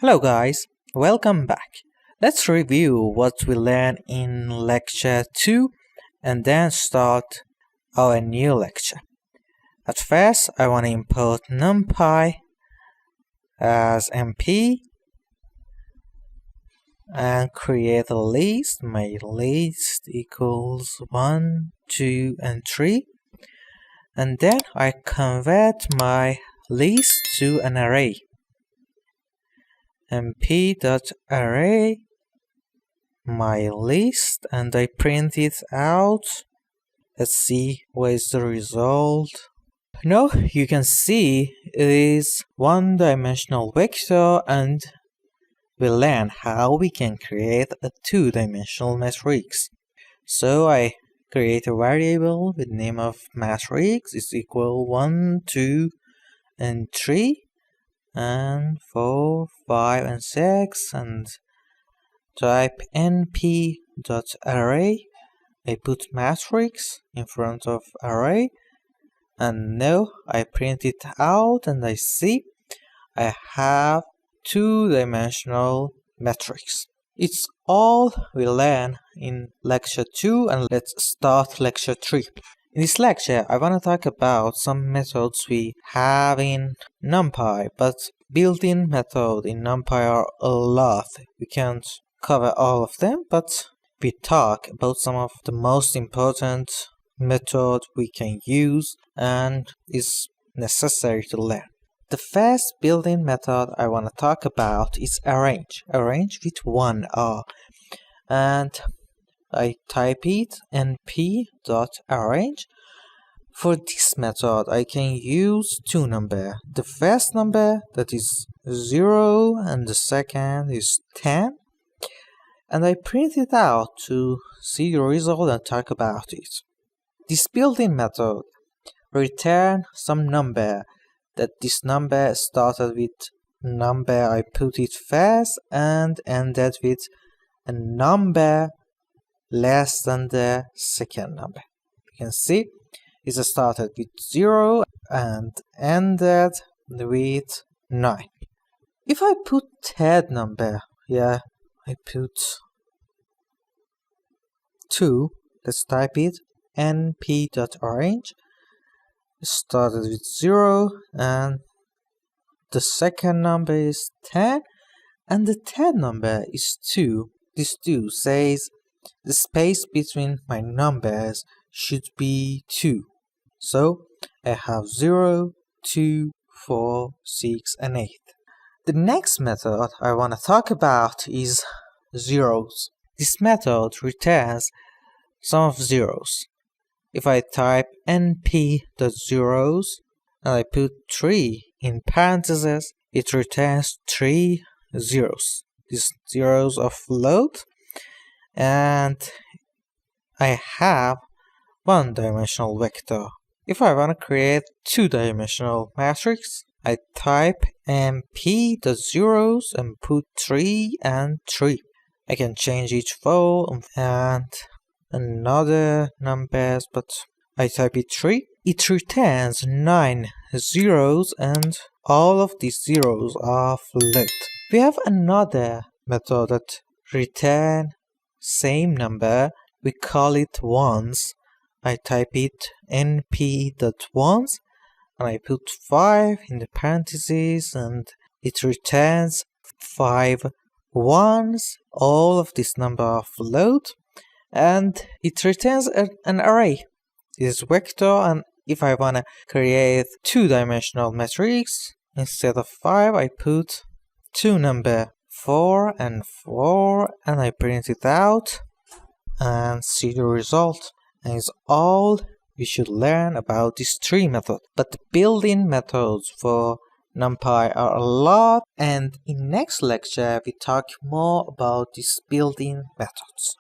Hello guys, welcome back. Let's review what we learned in lecture 2 and then start our new lecture. At first, I want to import numpy as np and create a list. My list equals 1, 2 and 3, and then I convert my list to an array. numpy.array my list, and I print it out. Let's see what is the result. Now you can see it is one-dimensional vector, and we learn how we can create a two-dimensional matrix. So I create a variable with name of matrix is equal 1, 2 and 3 and 4, 5 and 6, and type np.array. I put matrix in front of array, and now I print it out and I see I have two-dimensional matrix. It's all we learn in lecture 2, and let's start lecture 3. In this lecture, I want to talk about some methods we have in numpy, but built-in methods in numpy are a lot. We can't cover all of them, but we talk about some of the most important methods we can use and is necessary to learn. The first built-in method I want to talk about is arange. Arange with one R, and I type it np.arange. For this method, I can use two numbers. The first number, that is 0, and the second is 10. And I print it out to see the result and talk about it. This built-in method returns some number. That this number started with number I put it first and ended with a number less than the second number. You can see it started with 0 and ended with 9. If I put third number, I put 2. Let's type it np.arange. Started with 0 and the second number is 10 and the third number is 2. This 2 says the space between my numbers should be 2. So I have 0, 2, 4, 6 and 8. The next method I want to talk about is zeros. This method returns some of zeros. If I type np.zeros and I put 3 in parentheses, it returns 3 zeros. These zeros are float, and I have one-dimensional vector. If I want to create two-dimensional matrix, I type np.zeros and put 3 and 3. I can change each 4 and another numbers, but I type it 3. It returns 9 zeros, and all of these zeros are float. We have another method that return same number. We call it ones. I type it np.ones and I put 5 in the parentheses, and it returns 5 ones. All of this number are float, and it returns an array. This vector, and if I want to create two-dimensional matrix, instead of 5 I put two number 4 and 4, and I print it out and see the result. And it's all we should learn about this tree method. But the built-in methods for numpy are a lot, and in next lecture we talk more about these built-in methods.